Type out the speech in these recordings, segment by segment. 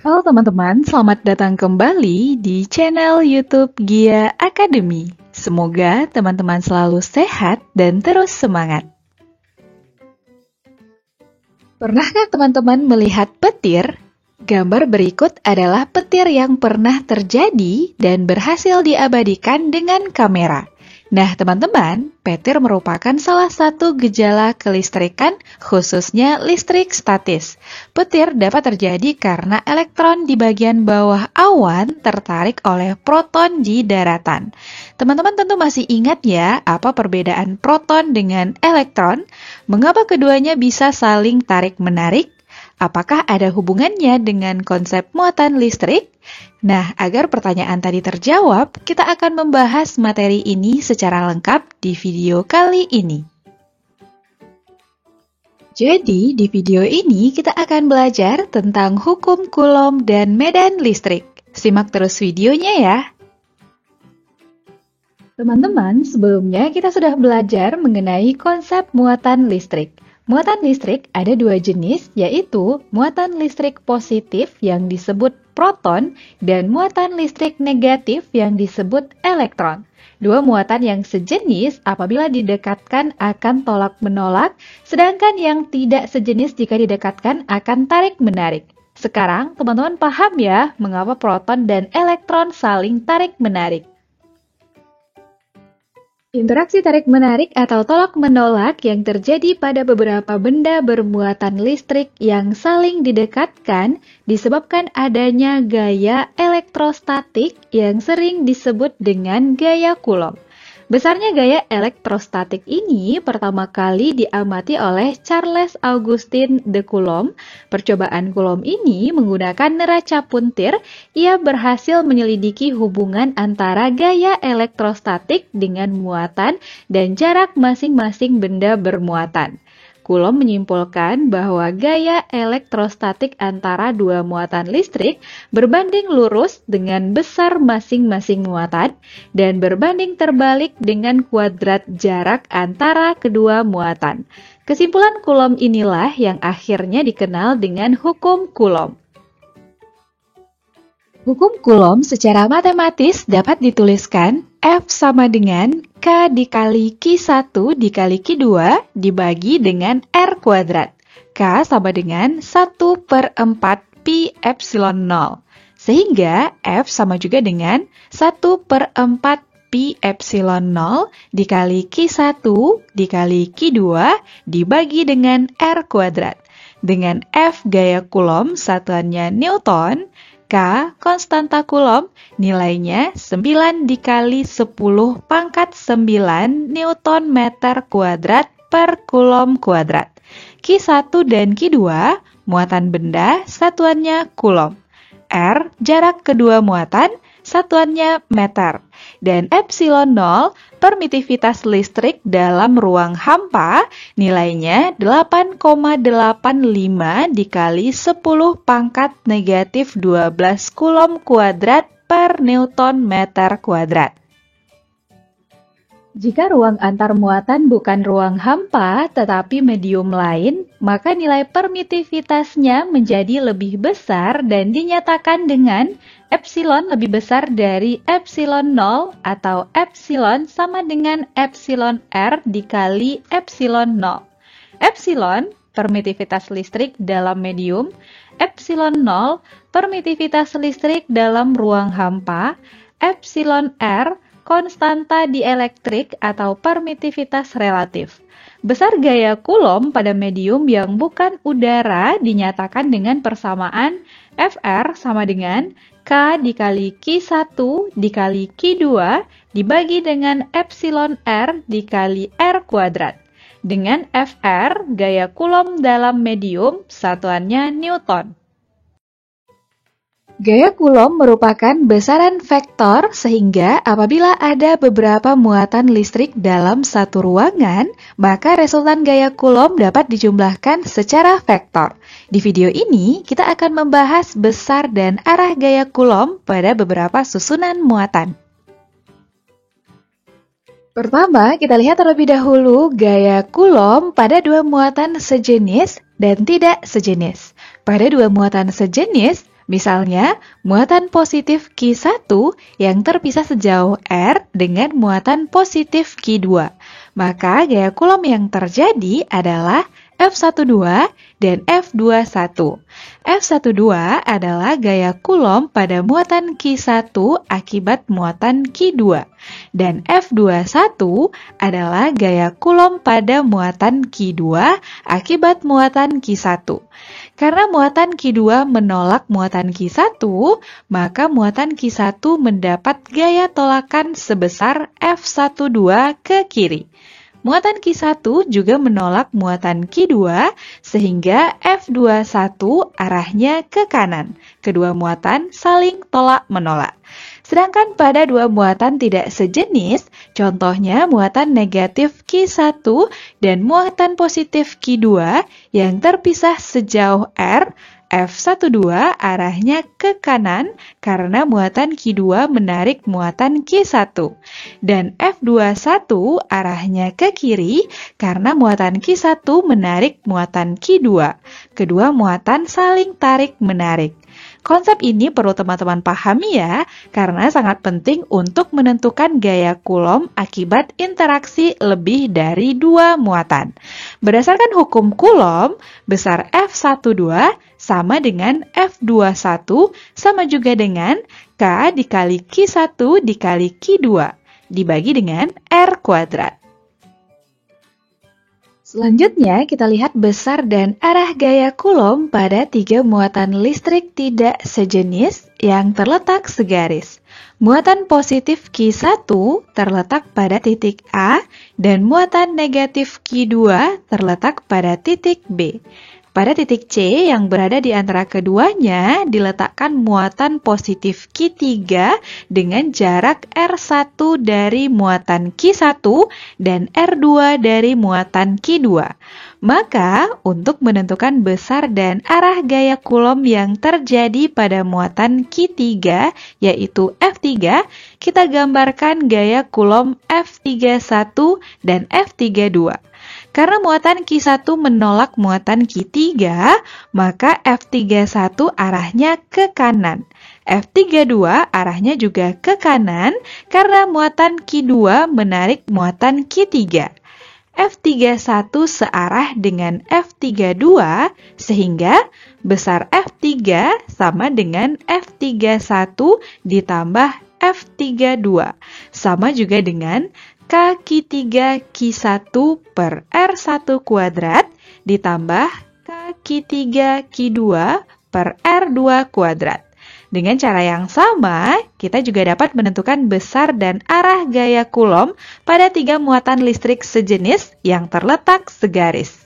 Halo teman-teman, selamat datang kembali di channel YouTube Gia Academy. Semoga teman-teman selalu sehat dan terus semangat. Pernahkah teman-teman melihat petir? Gambar berikut adalah petir yang pernah terjadi dan berhasil diabadikan dengan kamera. Nah teman-teman, petir merupakan salah satu gejala kelistrikan, khususnya listrik statis. Petir dapat terjadi karena elektron di bagian bawah awan tertarik oleh proton di daratan. Teman-teman tentu masih ingat ya, apa perbedaan proton dengan elektron? Mengapa keduanya bisa saling tarik-menarik? Apakah ada hubungannya dengan konsep muatan listrik? Nah, agar pertanyaan tadi terjawab, kita akan membahas materi ini secara lengkap di video kali ini. Jadi, di video ini kita akan belajar tentang hukum Coulomb dan medan listrik. Simak terus videonya ya. Teman-teman, sebelumnya kita sudah belajar mengenai konsep muatan listrik. Muatan listrik ada dua jenis, yaitu muatan listrik positif yang disebut proton dan muatan listrik negatif yang disebut elektron. Dua muatan yang sejenis apabila didekatkan akan tolak-menolak, sedangkan yang tidak sejenis jika didekatkan akan tarik-menarik. Sekarang teman-teman paham ya mengapa proton dan elektron saling tarik-menarik. Interaksi tarik-menarik atau tolak-menolak yang terjadi pada beberapa benda bermuatan listrik yang saling didekatkan disebabkan adanya gaya elektrostatik yang sering disebut dengan gaya Coulomb. Besarnya gaya elektrostatik ini pertama kali diamati oleh Charles Augustin de Coulomb. Percobaan Coulomb ini menggunakan neraca puntir. Ia berhasil menyelidiki hubungan antara gaya elektrostatik dengan muatan dan jarak masing-masing benda bermuatan. Coulomb menyimpulkan bahwa gaya elektrostatik antara dua muatan listrik berbanding lurus dengan besar masing-masing muatan dan berbanding terbalik dengan kuadrat jarak antara kedua muatan. Kesimpulan Coulomb inilah yang akhirnya dikenal dengan hukum Coulomb. Hukum Coulomb secara matematis dapat dituliskan F sama dengan K dikali Q1 dikali Q2 dibagi dengan R kuadrat. K sama dengan 1/4 pi epsilon 0. Sehingga F sama juga dengan 1/4 pi epsilon 0 dikali Q1 dikali Q2 dibagi dengan R kuadrat. Dengan F gaya Coulomb satuannya Newton, K konstanta Coulomb nilainya 9 dikali 10 pangkat 9 Newton meter kuadrat per Coulomb kuadrat. Q1 dan Q2 muatan benda satuannya Coulomb. R jarak kedua muatan satuannya meter. Dan epsilon 0 permitivitas listrik dalam ruang hampa nilainya 8,85 dikali 10 pangkat negatif 12 Coulomb kuadrat per Newton meter kuadrat. Jika ruang antar muatan bukan ruang hampa tetapi medium lain, maka nilai permitivitasnya menjadi lebih besar dan dinyatakan dengan epsilon lebih besar dari epsilon 0 atau epsilon sama dengan epsilon R dikali epsilon 0. Epsilon permitivitas listrik dalam medium, epsilon 0 permitivitas listrik dalam ruang hampa, epsilon R konstanta dielektrik atau permitivitas relatif. Besar gaya Coulomb pada medium yang bukan udara dinyatakan dengan persamaan Fr sama dengan K dikali Q1 dikali Q2 dibagi dengan epsilon R dikali R kuadrat. Dengan Fr, gaya Coulomb dalam medium, satuannya Newton. Gaya Coulomb merupakan besaran vektor sehingga apabila ada beberapa muatan listrik dalam satu ruangan, maka resultan gaya Coulomb dapat dijumlahkan secara vektor. Di video ini, kita akan membahas besar dan arah gaya Coulomb pada beberapa susunan muatan. Pertama, kita lihat terlebih dahulu gaya Coulomb pada dua muatan sejenis dan tidak sejenis. Pada dua muatan sejenis, Misalnya, muatan positif Q1 yang terpisah sejauh R dengan muatan positif Q2. Maka gaya Coulomb yang terjadi adalah F12 dan F21. F12 adalah gaya Coulomb pada muatan Q1 akibat muatan Q2. Dan F21 adalah gaya Coulomb pada muatan Q2 akibat muatan Q1. Karena muatan Q2 menolak muatan Q1, maka muatan Q1 mendapat gaya tolakan sebesar F12 ke kiri. Muatan Q1 juga menolak muatan Q2 sehingga F21 arahnya ke kanan. Kedua muatan saling tolak-menolak. Sedangkan pada dua muatan tidak sejenis, contohnya muatan negatif Q1 dan muatan positif Q2 yang terpisah sejauh R, F12 arahnya ke kanan karena muatan Q2 menarik muatan Q1. Dan F21 arahnya ke kiri karena muatan Q1 menarik muatan Q2. Kedua muatan saling tarik-menarik. Konsep ini perlu teman-teman pahami ya, karena sangat penting untuk menentukan gaya Coulomb akibat interaksi lebih dari dua muatan. Berdasarkan hukum Coulomb, besar F12 sama dengan F21 sama juga dengan K dikali Q1 dikali Q2 dibagi dengan R kuadrat. Selanjutnya, kita lihat besar dan arah gaya Coulomb pada tiga muatan listrik tidak sejenis yang terletak segaris. Muatan positif Q1 terletak pada titik A dan muatan negatif Q2 terletak pada titik B. Pada titik C yang berada di antara keduanya diletakkan muatan positif Q3 dengan jarak R1 dari muatan Q1 dan R2 dari muatan Q2. Maka, untuk menentukan besar dan arah gaya Coulomb yang terjadi pada muatan Q3, yaitu F3, kita gambarkan gaya Coulomb F31 dan F32. Karena muatan Q1 menolak muatan Q3, maka F31 arahnya ke kanan. F32 arahnya juga ke kanan karena muatan Q2 menarik muatan Q3. F31 searah dengan F32 sehingga besar F3 sama dengan F31 ditambah F32 sama juga dengan K Q3 Q1 per R1 kuadrat ditambah K Q3 Q2 per R2 kuadrat. Dengan cara yang sama, kita juga dapat menentukan besar dan arah gaya Coulomb pada tiga muatan listrik sejenis yang terletak segaris.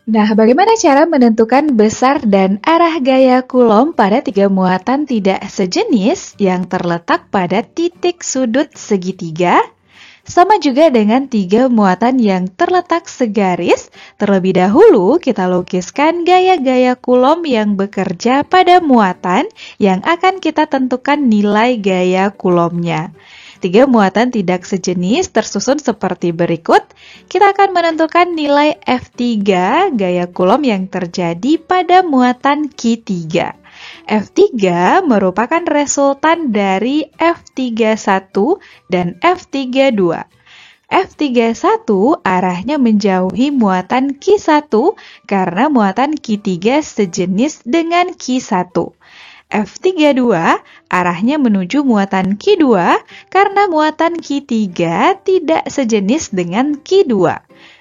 Nah, bagaimana cara menentukan besar dan arah gaya Coulomb pada tiga muatan tidak sejenis yang terletak pada titik sudut segitiga? Sama juga dengan tiga muatan yang terletak segaris, terlebih dahulu kita lukiskan gaya-gaya Coulomb yang bekerja pada muatan yang akan kita tentukan nilai gaya Coulomb-nya. Tiga muatan tidak sejenis tersusun seperti berikut. Kita akan menentukan nilai F3 gaya Coulomb yang terjadi pada muatan Q3. F3 merupakan resultan dari F31 dan F32. F31 arahnya menjauhi muatan Q1 karena muatan Q3 sejenis dengan Q1. F32 arahnya menuju muatan Q2 karena muatan Q3 tidak sejenis dengan Q2.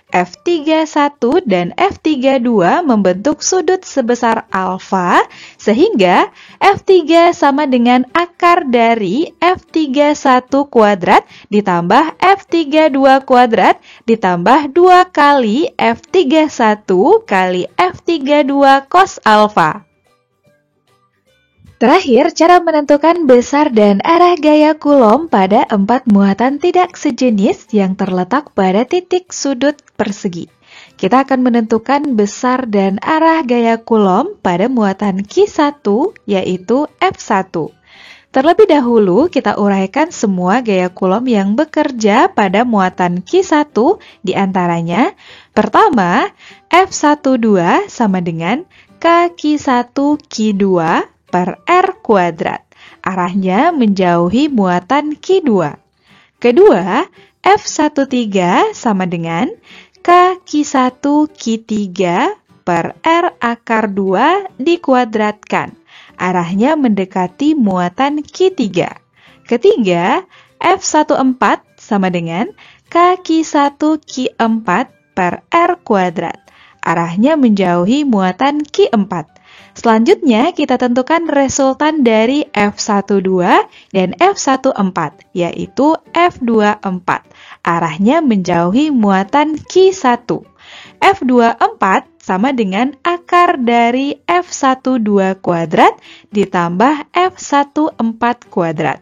F31 dan F32 membentuk sudut sebesar alfa sehingga F3 sama dengan akar dari F31 kuadrat ditambah F32 kuadrat ditambah 2 kali F31 kali F32 cos alfa. Terakhir, cara menentukan besar dan arah gaya Coulomb pada empat muatan tidak sejenis yang terletak pada titik sudut persegi. Kita akan menentukan besar dan arah gaya Coulomb pada muatan Q1, yaitu F1. Terlebih dahulu, kita uraikan semua gaya Coulomb yang bekerja pada muatan Q1 diantaranya. Pertama, F12 sama dengan K Q1 Q2 per R kuadrat. Arahnya menjauhi muatan Q2. Kedua, F13 sama dengan K Q1 Q3 per R akar 2 dikuadratkan. Arahnya mendekati muatan Q3. Ketiga, F14 sama dengan K Q1 Q4 per R kuadrat. Arahnya menjauhi muatan Q4. Selanjutnya, kita tentukan resultan dari F12 dan F14, yaitu F24. Arahnya menjauhi muatan Q1. F24 sama dengan akar dari F12 kuadrat ditambah F14 kuadrat.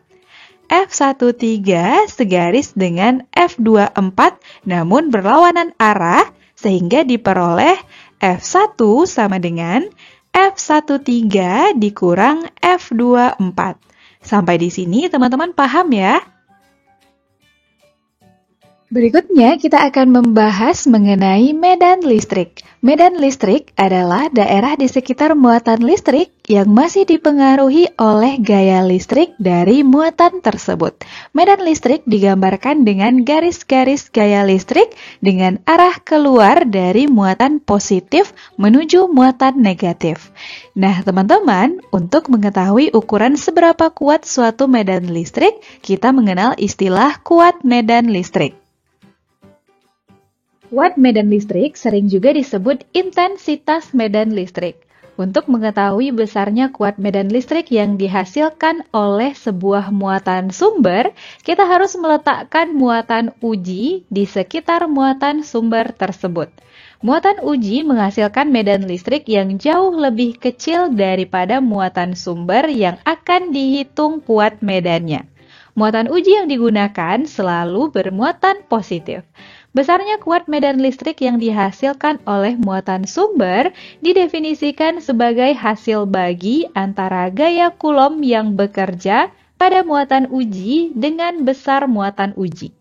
F13 segaris dengan F24 namun berlawanan arah sehingga diperoleh F1 sama dengan F13 dikurang F24. Sampai di sini teman-teman paham ya? Berikutnya kita akan membahas mengenai medan listrik. Medan listrik adalah daerah di sekitar muatan listrik yang masih dipengaruhi oleh gaya listrik dari muatan tersebut. Medan listrik digambarkan dengan garis-garis gaya listrik dengan arah keluar dari muatan positif menuju muatan negatif. Nah, teman-teman, untuk mengetahui ukuran seberapa kuat suatu medan listrik, kita mengenal istilah kuat medan listrik. Kuat medan listrik sering juga disebut intensitas medan listrik. Untuk mengetahui besarnya kuat medan listrik yang dihasilkan oleh sebuah muatan sumber, kita harus meletakkan muatan uji di sekitar muatan sumber tersebut. Muatan uji menghasilkan medan listrik yang jauh lebih kecil daripada muatan sumber yang akan dihitung kuat medannya. Muatan uji yang digunakan selalu bermuatan positif. Besarnya kuat medan listrik yang dihasilkan oleh muatan sumber didefinisikan sebagai hasil bagi antara gaya Coulomb yang bekerja pada muatan uji dengan besar muatan uji.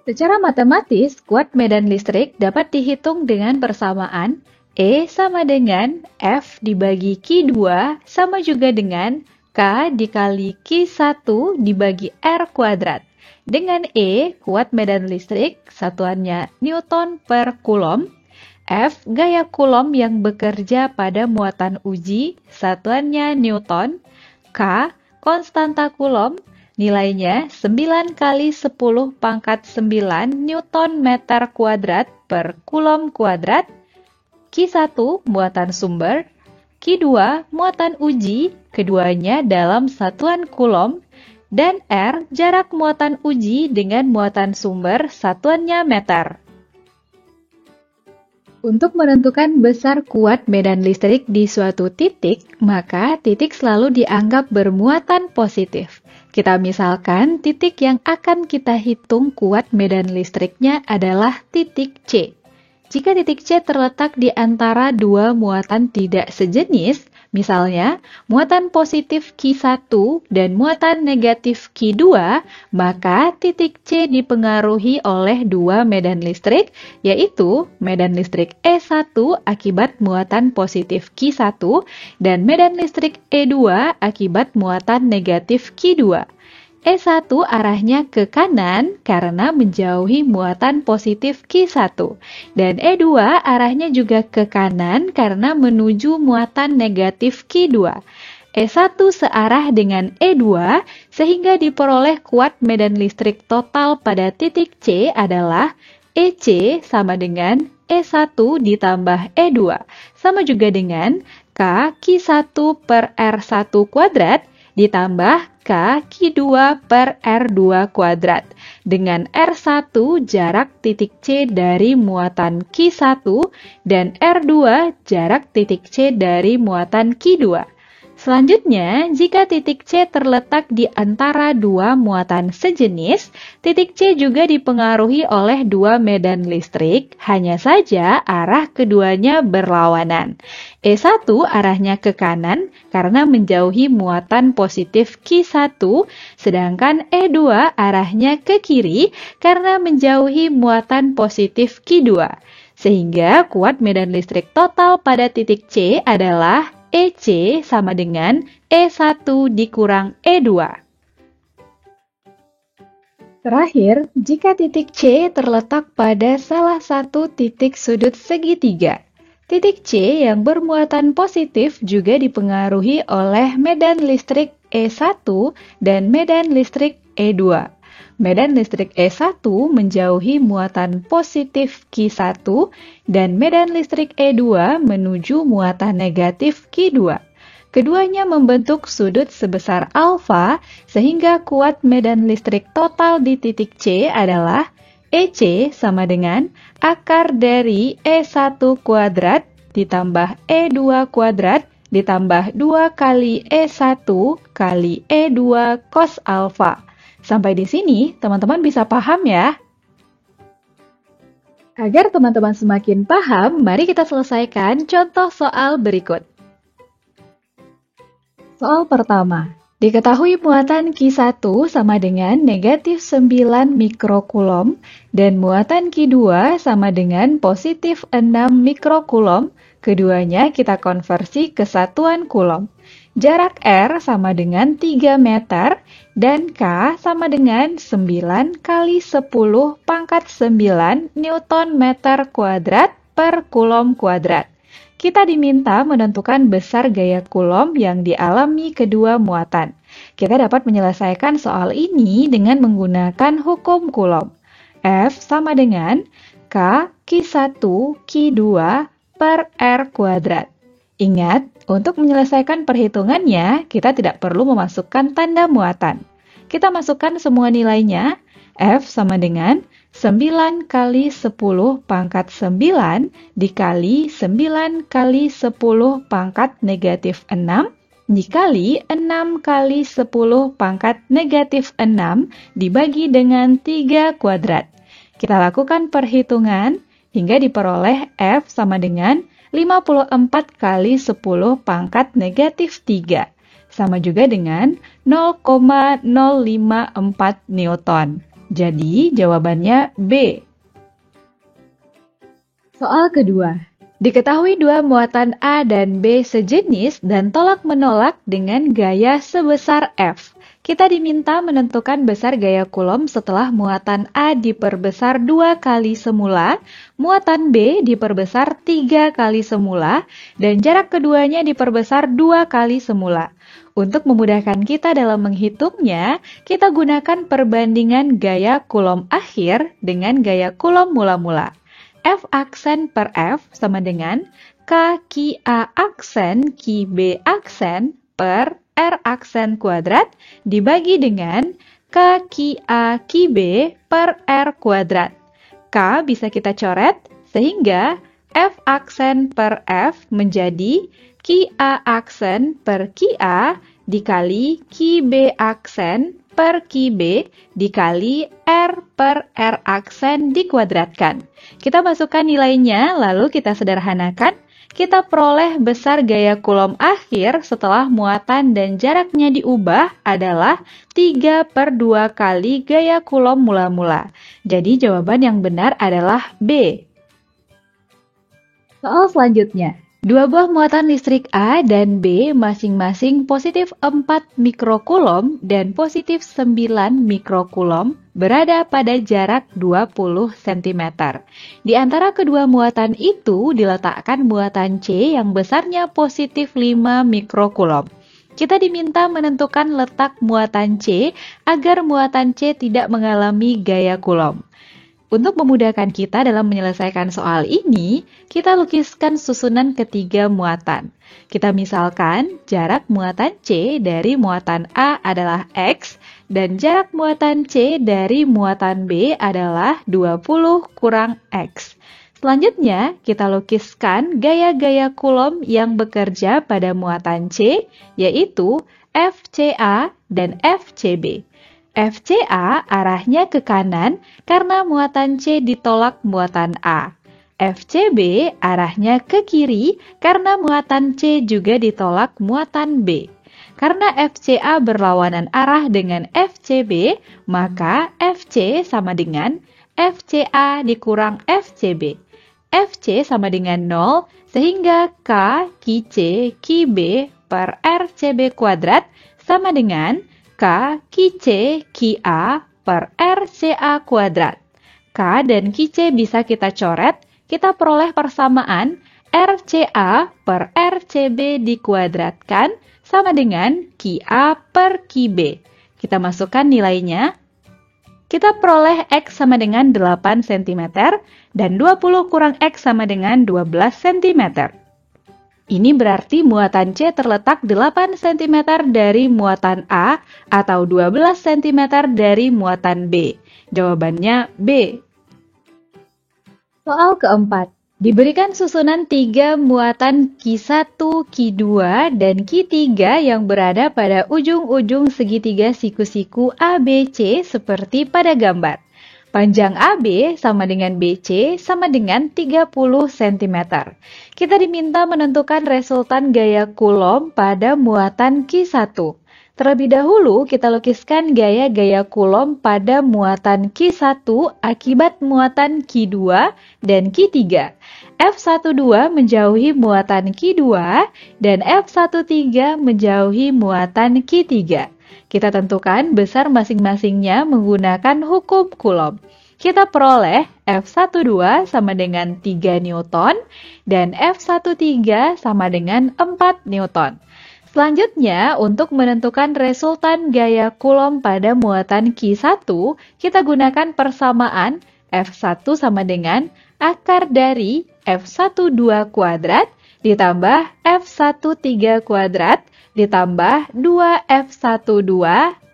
Secara matematis, kuat medan listrik dapat dihitung dengan persamaan E sama dengan F dibagi Q2 sama juga dengan K dikali Q1 dibagi R kuadrat. Dengan E, kuat medan listrik, satuannya Newton per Coulomb. F, gaya Coulomb yang bekerja pada muatan uji, satuannya Newton. K, konstanta Coulomb, nilainya 9 kali 10 pangkat 9 Newton meter kuadrat per Coulomb kuadrat. Q1, muatan sumber. Q2, muatan uji, keduanya dalam satuan Coulomb. Dan R, jarak muatan uji dengan muatan sumber, satuannya meter. Untuk menentukan besar kuat medan listrik di suatu titik, maka titik selalu dianggap bermuatan positif. Kita misalkan titik yang akan kita hitung kuat medan listriknya adalah titik C. Jika titik C terletak di antara dua muatan tidak sejenis, misalnya muatan positif Q1 dan muatan negatif Q2, maka titik C dipengaruhi oleh dua medan listrik, yaitu medan listrik E1 akibat muatan positif Q1 dan medan listrik E2 akibat muatan negatif Q2. E1 arahnya ke kanan karena menjauhi muatan positif Q1, dan E2 arahnya juga ke kanan karena menuju muatan negatif Q2. E1 searah dengan E2 sehingga diperoleh kuat medan listrik total pada titik C adalah EC sama dengan E1 ditambah E2, sama juga dengan K Q1 per R1 kuadrat ditambah K Q2 per R2 kuadrat dengan R1 jarak titik C dari muatan Q1 dan R2 jarak titik C dari muatan Q2. Selanjutnya, jika titik C terletak di antara dua muatan sejenis, titik C juga dipengaruhi oleh dua medan listrik, hanya saja arah keduanya berlawanan. E1 arahnya ke kanan karena menjauhi muatan positif Q1, sedangkan E2 arahnya ke kiri karena menjauhi muatan positif Q2. Sehingga kuat medan listrik total pada titik C adalah EC sama dengan E1 dikurang E2. Terakhir, jika titik C terletak pada salah satu titik sudut segitiga, titik C yang bermuatan positif juga dipengaruhi oleh medan listrik E1 dan medan listrik E2. Medan listrik E1 menjauhi muatan positif Q1 dan medan listrik E2 menuju muatan negatif Q2. Keduanya membentuk sudut sebesar alfa sehingga kuat medan listrik total di titik C adalah EC sama dengan akar dari E1 kuadrat ditambah E2 kuadrat ditambah 2 kali E1 kali E2 cos alfa. Sampai di sini teman-teman bisa paham ya? Agar teman-teman semakin paham, mari kita selesaikan contoh soal berikut. Soal pertama, diketahui muatan Q1 sama dengan negatif 9 mikrokulom dan muatan Q2 sama dengan positif 6 mikrokulom. Keduanya kita konversi ke satuan kulom. Jarak R sama dengan 3 meter dan K sama dengan 9 kali 10 pangkat 9 Newton meter kuadrat per kulom kuadrat. Kita diminta menentukan besar gaya kulom yang dialami kedua muatan. Kita dapat menyelesaikan soal ini dengan menggunakan hukum kulom. F sama dengan K Q1 Q2 per R kuadrat. Ingat, untuk menyelesaikan perhitungannya, kita tidak perlu memasukkan tanda muatan. Kita masukkan semua nilainya. F sama dengan 9 kali 10 pangkat 9 dikali 9 kali 10 pangkat negatif 6 dikali 6 kali 10 pangkat negatif 6 dibagi dengan 3 kuadrat. Kita lakukan perhitungan hingga diperoleh F sama dengan 54 kali 10 pangkat negatif 3. Sama juga dengan 0,054 Newton. Jadi, jawabannya B. Soal kedua. Diketahui dua muatan A dan B sejenis dan tolak-menolak dengan gaya sebesar F. Kita diminta menentukan besar gaya kulom setelah muatan A diperbesar 2 kali semula, muatan B diperbesar 3 kali semula, dan jarak keduanya diperbesar 2 kali semula. Untuk memudahkan kita dalam menghitungnya, kita gunakan perbandingan gaya kulom akhir dengan gaya kulom mula-mula. F aksen per F sama dengan K Q-A aksen Q-B aksen per R aksen kuadrat dibagi dengan K Q-A Q-B per R kuadrat. K bisa kita coret sehingga F aksen per F menjadi Q-A aksen per Q-A dikali Q-B aksen per Q-B dikali R per R aksen dikuadratkan. Kita masukkan nilainya, lalu kita sederhanakan. Kita peroleh besar gaya kulom akhir setelah muatan dan jaraknya diubah adalah 3 per 2 kali gaya kulom mula-mula. Jadi jawaban yang benar adalah B. Soal selanjutnya. Dua buah muatan listrik A dan B masing-masing positif 4 mikrokulom dan positif 9 mikrokulom berada pada jarak 20 cm. Di antara kedua muatan itu diletakkan muatan C yang besarnya positif 5 mikrokulom. Kita diminta menentukan letak muatan C agar muatan C tidak mengalami gaya kulom. Untuk memudahkan kita dalam menyelesaikan soal ini, kita lukiskan susunan ketiga muatan. Kita misalkan jarak muatan C dari muatan A adalah X dan jarak muatan C dari muatan B adalah 20 kurang X. Selanjutnya, kita lukiskan gaya-gaya kulom yang bekerja pada muatan C, yaitu FCA dan FCB. FCA arahnya ke kanan karena muatan C ditolak muatan A. FCB arahnya ke kiri karena muatan C juga ditolak muatan B. Karena FCA berlawanan arah dengan FCB, maka FC sama dengan FCA dikurang FCB. Fc sama dengan 0, sehingga K Qc Qb per RCb kuadrat sama dengan K Qc Qa per RCa kuadrat. K dan Qc bisa kita coret, kita peroleh persamaan RCa per RCb dikuadratkan sama dengan Qa per Qb. Kita masukkan nilainya. Kita peroleh X sama dengan 8 cm dan 20 kurang X sama dengan 12 cm. Ini berarti muatan C terletak 8 cm dari muatan A atau 12 cm dari muatan B. Jawabannya B. Soal keempat. Diberikan susunan 3 muatan Q1, Q2, dan Q3 yang berada pada ujung-ujung segitiga siku-siku ABC seperti pada gambar. Panjang AB sama dengan BC sama dengan 30 cm. Kita diminta menentukan resultan gaya Coulomb pada muatan Q1. Terlebih dahulu, kita lukiskan gaya-gaya Coulomb pada muatan Q1 akibat muatan Q2 dan Q3. F12 menjauhi muatan Q2 dan F13 menjauhi muatan Q3. Kita tentukan besar masing-masingnya menggunakan hukum Coulomb. Kita peroleh F12 sama dengan 3 Newton dan F13 sama dengan 4 Newton. Selanjutnya, untuk menentukan resultan gaya Coulomb pada muatan Q1, kita gunakan persamaan F1 sama dengan akar dari F12 kuadrat ditambah F13 kuadrat ditambah 2F12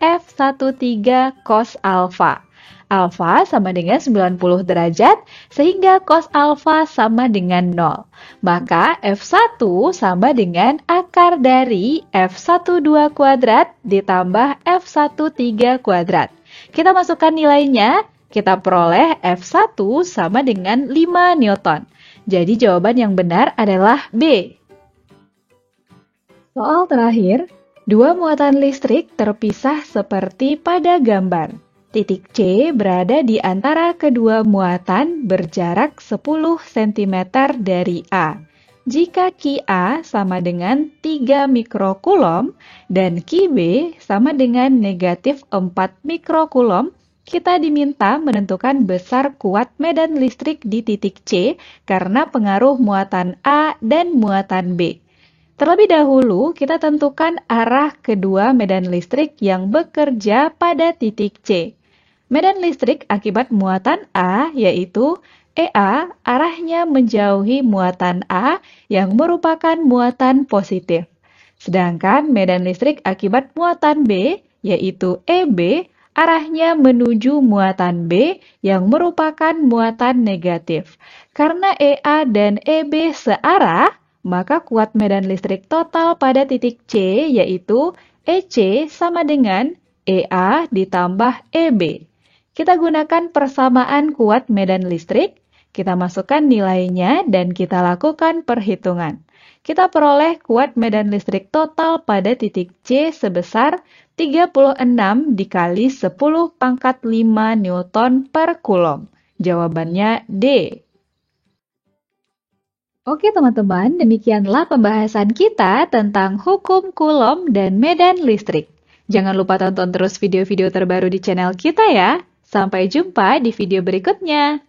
F13 cos alfa. Alfa sama dengan 90 derajat, sehingga cos alfa sama dengan 0. Maka F1 sama dengan akar dari F12 kuadrat ditambah F13 kuadrat. Kita masukkan nilainya, kita peroleh F1 sama dengan 5 Newton. Jadi jawaban yang benar adalah B. Soal terakhir, 2 muatan listrik terpisah seperti pada gambar. Titik C berada di antara kedua muatan berjarak 10 cm dari A. Jika Qa sama dengan 3 mikrocoulomb dan Qb sama dengan negatif 4 mikrocoulomb, kita diminta menentukan besar kuat medan listrik di titik C karena pengaruh muatan A dan muatan B. Terlebih dahulu, kita tentukan arah kedua medan listrik yang bekerja pada titik C. Medan listrik akibat muatan A yaitu EA arahnya menjauhi muatan A yang merupakan muatan positif. Sedangkan medan listrik akibat muatan B yaitu EB arahnya menuju muatan B yang merupakan muatan negatif. Karena EA dan EB searah, maka kuat medan listrik total pada titik C yaitu EC sama dengan EA ditambah EB. Kita gunakan persamaan kuat medan listrik, kita masukkan nilainya dan kita lakukan perhitungan. Kita peroleh kuat medan listrik total pada titik C sebesar 36 dikali 10 pangkat 5 Newton per Coulomb. Jawabannya D. Oke teman-teman, demikianlah pembahasan kita tentang hukum Coulomb dan medan listrik. Jangan lupa tonton terus video-video terbaru di channel kita ya. Sampai jumpa di video berikutnya.